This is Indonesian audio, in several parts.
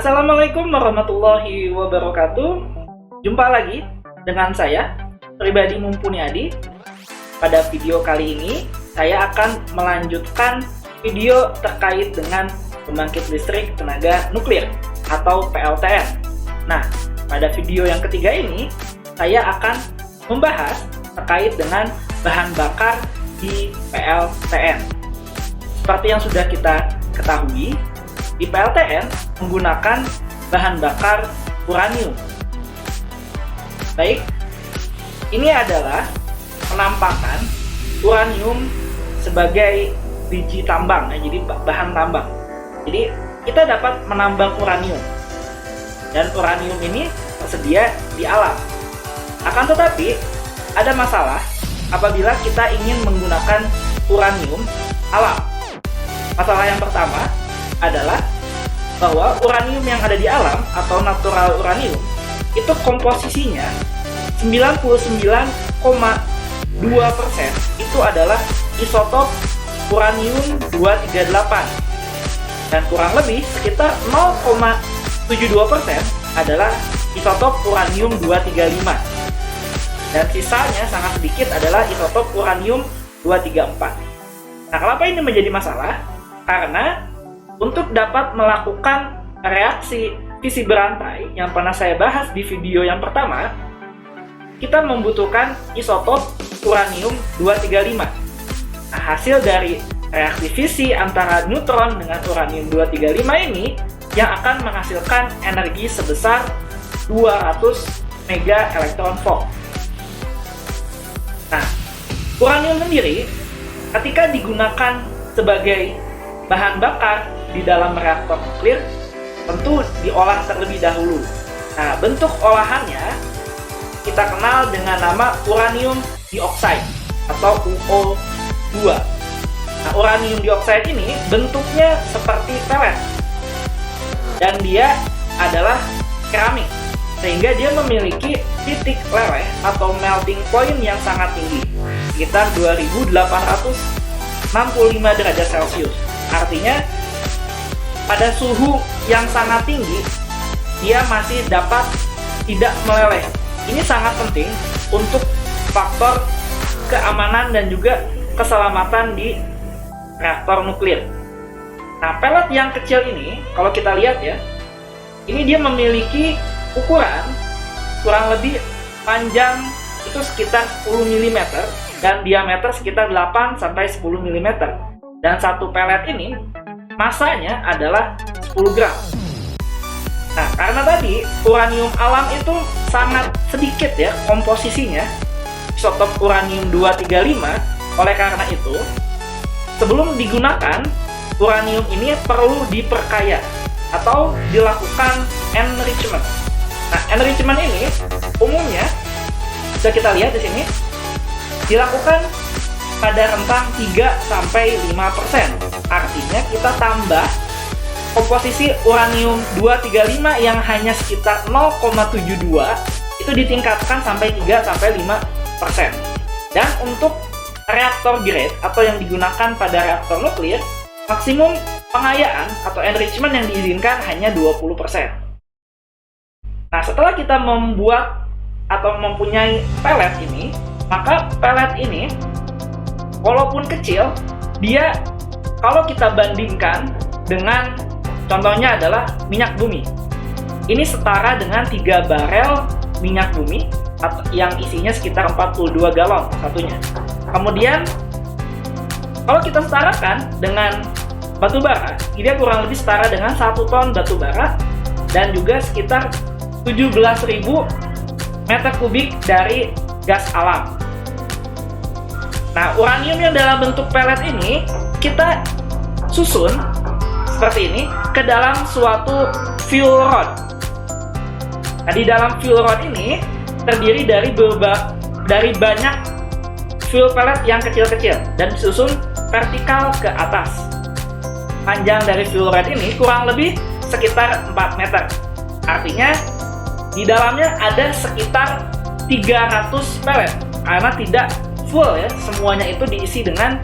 Assalamualaikum warahmatullahi wabarakatuh. Jumpa lagi dengan saya, Pribadi Mumpuni Adi. Pada video kali ini, saya akan melanjutkan video terkait dengan pembangkit listrik tenaga nuklir atau PLTN. Nah, pada video yang ketiga ini, saya akan membahas terkait dengan bahan bakar di PLTN. Seperti yang sudah kita ketahui, di PLTN menggunakan bahan bakar uranium. Baik, ini adalah penampakan uranium sebagai biji tambang, jadi bahan tambang. Jadi kita dapat menambang uranium, dan uranium ini tersedia di alam. Akan tetapi ada masalah apabila kita ingin menggunakan uranium alam. Masalah yang pertama adalah bahwa uranium yang ada di alam atau natural uranium itu komposisinya 99,2% itu adalah isotop uranium 238, dan kurang lebih sekitar 0,72% adalah isotop uranium 235, dan sisanya sangat sedikit adalah isotop uranium 234. Nah, kenapa ini menjadi masalah? Karena untuk dapat melakukan reaksi fisi berantai yang pernah saya bahas di video yang pertama, kita membutuhkan isotop uranium 235. Nah, hasil dari reaksi fisi antara neutron dengan uranium 235 ini yang akan menghasilkan energi sebesar 200 mega elektron volt. Nah, uranium sendiri ketika digunakan sebagai bahan bakar di dalam reaktor nuklir tentu diolah terlebih dahulu. Nah, bentuk olahannya kita kenal dengan nama uranium dioksida atau UO2. Nah, uranium dioksida ini bentuknya seperti pelet, dan dia adalah keramik, sehingga dia memiliki titik leleh atau melting point yang sangat tinggi, sekitar 2865 derajat Celcius. Artinya pada suhu yang sangat tinggi dia masih dapat tidak meleleh. Ini sangat penting untuk faktor keamanan dan juga keselamatan di reaktor nuklir. Nah, pelet yang kecil ini kalau kita lihat ya, ini dia memiliki ukuran kurang lebih panjang itu sekitar 10 mm dan diameter sekitar 8 sampai 10 mm. Dan satu pelet ini masanya adalah 10 gram. Nah, karena tadi uranium alam itu sangat sedikit ya komposisinya, isotop uranium 235, oleh karena itu sebelum digunakan uranium ini perlu diperkaya atau dilakukan enrichment. Nah, enrichment ini umumnya bisa kita lihat di sini dilakukan pada rentang 3-5%. Artinya kita tambah komposisi uranium 235 yang hanya sekitar 0,72 itu ditingkatkan sampai 3-5%. Dan untuk reaktor grade atau yang digunakan pada reaktor nuklir, maksimum pengayaan atau enrichment yang diizinkan hanya 20%. Nah, setelah kita membuat atau mempunyai pelet ini, maka pelet ini walaupun kecil, dia kalau kita bandingkan dengan contohnya adalah minyak bumi. Ini setara dengan 3 barel minyak bumi yang isinya sekitar 42 galon satunya. Kemudian kalau kita setarakan dengan batu bara, dia kurang lebih setara dengan 1 ton batu bara dan juga sekitar 17.000 meter kubik dari gas alam. Nah, uranium yang dalam bentuk pelet ini kita susun seperti ini ke dalam suatu fuel rod. Nah, di dalam fuel rod ini terdiri dari banyak fuel pelet yang kecil-kecil dan disusun vertikal ke atas. Panjang dari fuel rod ini kurang lebih sekitar 4 meter. Artinya di dalamnya ada sekitar 300 pelet karena tidak full ya, semuanya itu diisi dengan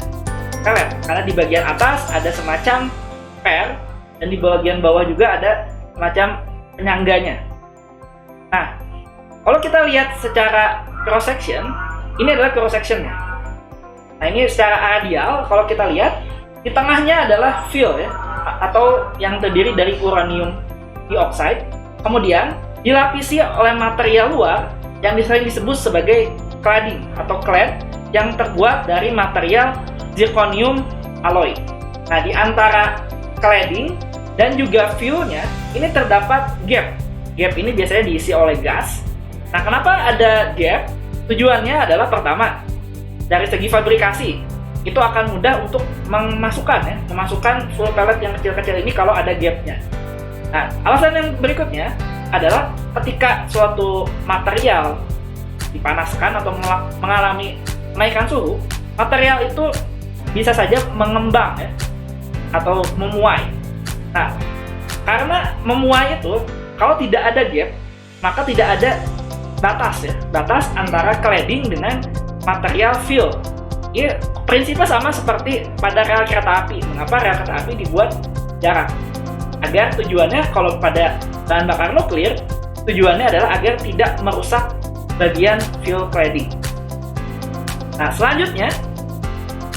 pelet. Karena di bagian atas ada semacam per dan di bagian bawah juga ada semacam penyangganya. Nah, kalau kita lihat secara cross section, ini adalah cross sectionnya. Nah, ini secara radial, kalau kita lihat di tengahnya adalah fill ya, atau yang terdiri dari uranium dioxide. Kemudian dilapisi oleh material luar yang sering disebut sebagai cladding atau clad yang terbuat dari material zirconium alloy. Nah, di antara cladding dan juga fuel-nya ini terdapat gap. Gap ini biasanya diisi oleh gas. Nah, kenapa ada gap? Tujuannya adalah pertama, dari segi fabrikasi itu akan mudah untuk memasukkan full pellet yang kecil-kecil ini kalau ada gapnya. Nah, alasan yang berikutnya adalah ketika suatu material dipanaskan atau mengalami kenaikan suhu, material itu bisa saja mengembang ya, atau memuai. Nah, karena memuai itu, kalau tidak ada gap, maka tidak ada batas antara cladding dengan material fill. Ini prinsipnya sama seperti pada rel kereta api. Mengapa rel kereta api dibuat jarak? Agar tujuannya, kalau pada bahan bakar nuklir, tujuannya adalah agar tidak merusak bagian fuel cladding. Nah, selanjutnya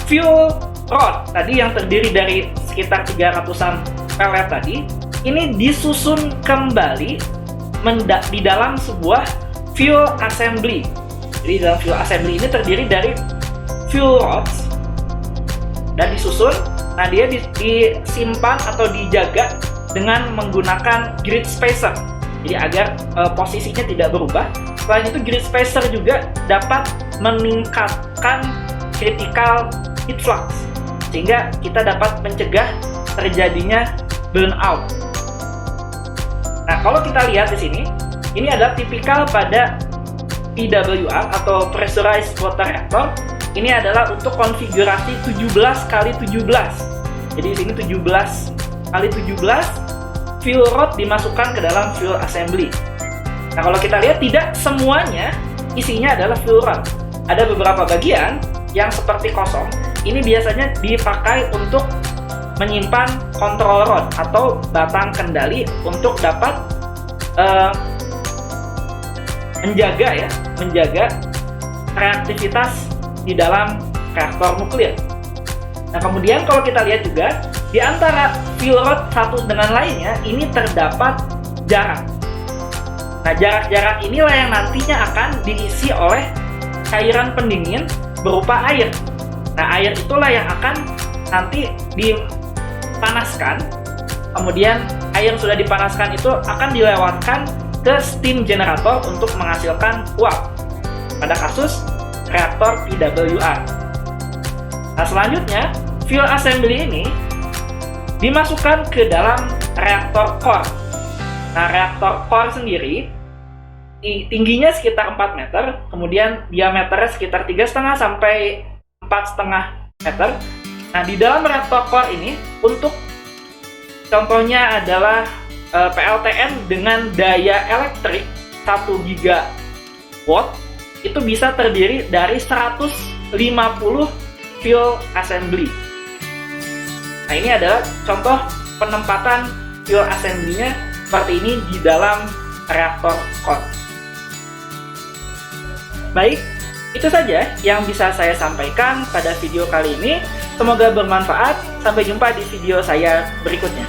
fuel rod tadi yang terdiri dari sekitar 300-an pellet tadi, ini disusun kembali di dalam sebuah fuel assembly. Jadi dalam fuel assembly ini terdiri dari fuel rods dan disusun. Nah, dia disimpan atau dijaga dengan menggunakan grid spacer. Jadi agar posisinya tidak berubah. Selain itu, grid spacer juga dapat meningkatkan critical heat flux, sehingga kita dapat mencegah terjadinya burnout. Nah, kalau kita lihat di sini, ini adalah tipikal pada PWR atau Pressurized Water Reactor. Ini adalah untuk konfigurasi 17x17. Jadi di sini 17x17 fuel rod dimasukkan ke dalam fuel assembly. Nah, kalau kita lihat tidak semuanya isinya adalah fuel rod. Ada beberapa bagian yang seperti kosong. Ini biasanya dipakai untuk menyimpan control rod atau batang kendali untuk dapat menjaga reaktivitas di dalam reaktor nuklir. Nah, kemudian kalau kita lihat juga di antara fuel rod satu dengan lainnya ini terdapat jarak. Nah, jarak-jarak inilah yang nantinya akan diisi oleh cairan pendingin berupa air. Nah, air itulah yang akan nanti dipanaskan. Kemudian air yang sudah dipanaskan itu akan dilewatkan ke steam generator untuk menghasilkan uap pada kasus reaktor PWR. Nah, selanjutnya fuel assembly ini dimasukkan ke dalam reaktor core. Nah, reaktor core sendiri tingginya sekitar 4 meter, kemudian diameternya sekitar 3,5 sampai 4,5 meter. Nah, di dalam reaktor core ini untuk contohnya adalah PLTN dengan daya elektrik 1 gigawatt itu bisa terdiri dari 150 fuel assembly. Nah, ini adalah contoh penempatan fuel assembly-nya seperti ini di dalam reaktor core. Baik, itu saja yang bisa saya sampaikan pada video kali ini. Semoga bermanfaat. Sampai jumpa di video saya berikutnya.